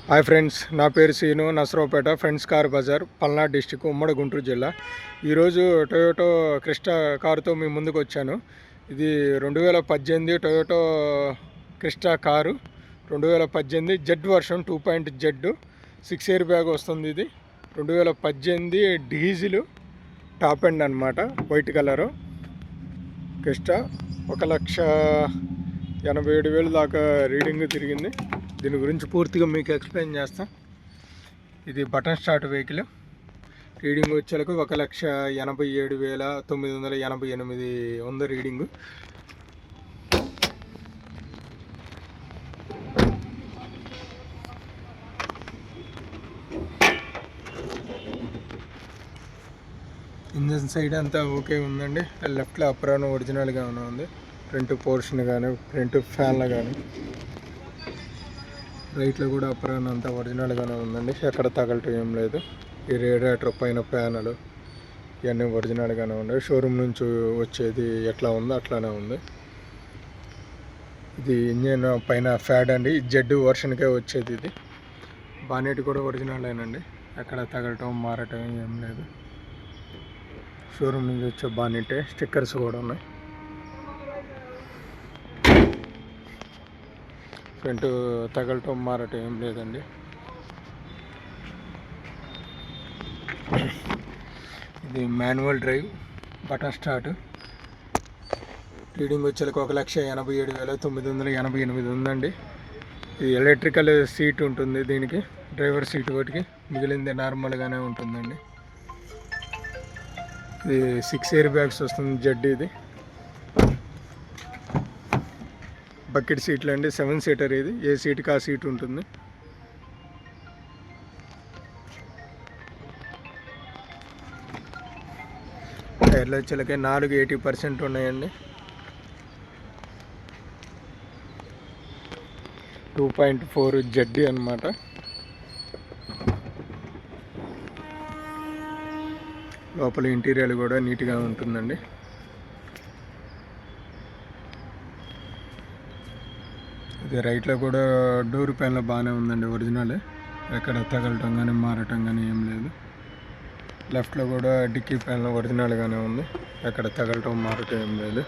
Hi friends, నా పేరు Seenu, Narasaraopet friends car bazaar, Palnadu district, ఉమ్మడి గుంటూరు జిల్లా. ఈరోజు టొయోటో క్రిస్టా కారుతో మీ ముందుకు వచ్చాను. ఇది 2018 Toyota Crysta car, 2018 Z version 2.0 6 air bag వస్తుంది. ఇది 2018 డీజిల్ టాప్ ఎండ్ అనమాట, వైట్ కలరు క్రిస్టా. 1,87,000 దాకా రీడింగ్ తిరిగింది. దీని గురించి పూర్తిగా మీకు ఎక్స్ప్లెయిన్ చేస్తా. ఇది బటన్ స్టార్ట్ వెహికల్. రీడింగ్ వచ్చేలకు 1,87,988 ఉంది రీడింగు. ఇంజన్ సైడ్ అంతా ఓకే ఉందండి. లెఫ్ట్లో అప్రాన్ ఒరిజినల్గానే ఉంది. ఫ్రంట్ పోర్షన్ కానీ, ఫ్రంట్ ఫ్యాన్లు కానీ, రైట్లో కూడా అప్రాన్ అంతా ఒరిజినల్గానే ఉందండి. ఎక్కడ తగలటం ఏం లేదు. ఈ రేడియేటర్ పైన ప్యానలు ఇవన్నీ ఒరిజినల్గానే ఉన్నాయి. షోరూమ్ నుంచి వచ్చేది ఎట్లా ఉందో అట్లానే ఉంది. ఇది ఇంజన్ పైన ఫ్యాడ్ అండి, జెడ్ వర్షన్కే వచ్చేది. ఇది బానెట్ కూడా ఒరిజినలేనండి, ఎక్కడ తగలటం మారటం ఏం లేదు. షోరూమ్ నుంచి వచ్చే బానెట్టే, స్టిక్కర్స్ కూడా ఉన్నాయి. ఫ్రంట్ తగలటం మారటం ఏం లేదండి. ఇది manual drive, button start. Reading వచ్చేలకు 1,87,988 ఉందండి. ఇది ఎలక్ట్రికల్ సీట్ ఉంటుంది దీనికి, డ్రైవర్ సీట్ ఒకటికి, మిగిలింది నార్మల్గానే ఉంటుందండి. ఇది 6 ఎయిర్ బ్యాగ్స్ వస్తుంది జెడ్. ఇది బకెట్ సీట్లు అండి, 7 సీటర్. ఇది ఏ సీట్కి ఆ సీట్ ఉంటుంది. టైర్లు వచ్చేలకే 80% ఉన్నాయండి. 2.4 జెడ్ అనమాట. లోపల ఇంటీరియర్ కూడా నీట్గా ఉంటుందండి. ఇది రైట్లో కూడా డోర్ ప్యాన్లో బాగానే ఉందండి, ఒరిజినల్. ఎక్కడ తగలటం కానీ మారటం కానీ ఏం లేదు. లెఫ్ట్లో కూడా డిక్కీ ప్యాన్లో ఒరిజినల్గానే ఉంది, ఎక్కడ తగలటం మారటం ఏం లేదు.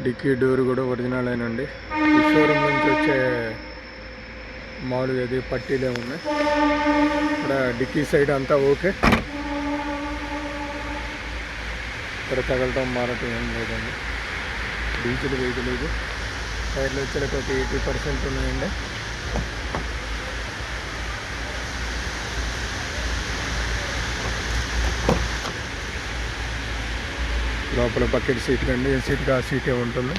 డిక్కీ డోర్ కూడా ఒరిజినలేనండి. ఈ షోరూమ్ నుంచి వచ్చే మామూలుగా ఇది పట్టీలే ఉన్నాయి. ఇక్కడ డిక్కీ సైడ్ అంతా ఓకే, ఇక్కడ తగలటం మారటం ఏం లేదండి. డీజిల్ వెహికల్ ఇది. టైర్లు వచ్చేలకు 80% ఉన్నాయండి. లోపల బకెట్ సీట్లు అండి, ఏ సీట్కి ఆ సీటే ఉంటుంది.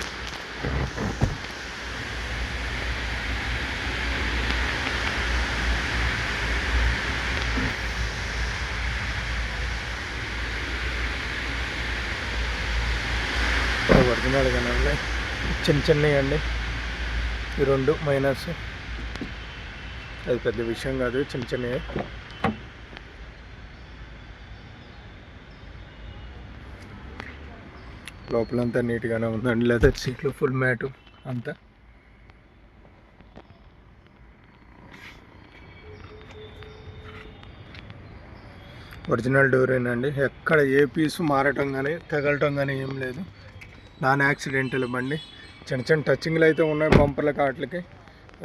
ఒరిజినల్గానే ఉన్నాయి. చిన్నవి అండి ఈ రెండు మైనస్, అది పెద్ద విషయం కాదు, చిన్నవి. లోపలంతా నీట్గానే ఉందండి. లెదర్ సీట్లు, ఫుల్ మ్యాటు అంతా. ఒరిజినల్ డోరేనండి, ఎక్కడ ఏ పీసు మారటం కానీ తగలటం కానీ ఏం లేదు. నాన్ యాక్సిడెంటల్ బండి. చిన్న చిన్న టచింగ్లు అయితే ఉన్నాయి బంపర్ల కాట్లకి.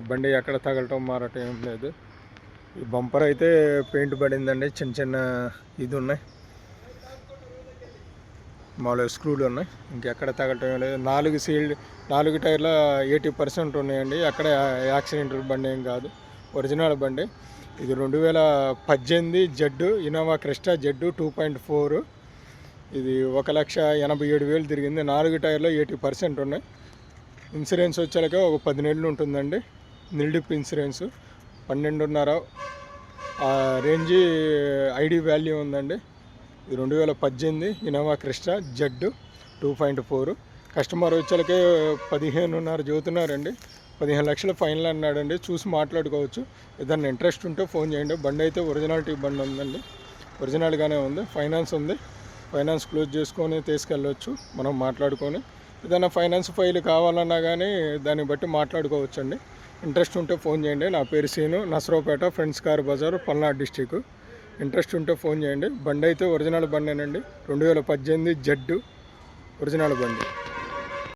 బండి ఎక్కడ తగలటం మారటం ఏం లేదు. ఈ బంపర్ అయితే పెయింట్ పడిందండి, చిన్న చిన్న ఇది ఉన్నాయి, మామూలుగా స్క్రూలు ఉన్నాయి, ఇంకెక్కడ తగలటం ఏం లేదు. 4 టైర్ల 80% ఉన్నాయండి, ఎక్కడ యాక్సిడెంటల్ బండి ఏం కాదు, ఒరిజినల్ బండి. ఇది 2018 జెడ్, ఇన్నోవా క్రిస్టా జెడ్ 2.4. ఇది 1,87,000 తిరిగింది. 4 టైర్లో 80% ఉన్నాయి. ఇన్సూరెన్స్ వచ్చాక ఒక 10 నెలలు ఉంటుందండి. Nil dep insurance 12.5 range ID value ఉందండి. ఇది 2018 ఇన్నోవా క్రిస్టా జెడ్ 2.4. కస్టమర్ వచ్చాకే 15.5 చదువుతున్నారండి. 15 లక్షల ఫైనల్ అన్నాడండి. చూసి మాట్లాడుకోవచ్చు. ఏదన్నా ఇంట్రెస్ట్ ఉంటే ఫోన్ చేయండి. బండి అయితే ఒరిజినాలిటీ బండి ఉందండి, ఒరిజినల్గానే ఉంది. ఫైనాన్స్ ఉంది, ఫైనాన్స్ క్లోజ్ చేసుకొని తీసుకెళ్ళవచ్చు. మనం మాట్లాడుకొని ఏదైనా ఫైనాన్స్ ఫైల్ కావాలన్నా కానీ దాన్ని బట్టి మాట్లాడుకోవచ్చండి. ఇంట్రెస్ట్ ఉంటే ఫోన్ చేయండి. నా పేరు Seenu, Narasaraopet, friends car bazaar, Palnadu district. Interest ఉంటే ఫోన్ చేయండి. బండి అయితే ఒరిజినల్ బండేనండి, 2018 జెడ్ ఒరిజినల్ బండి.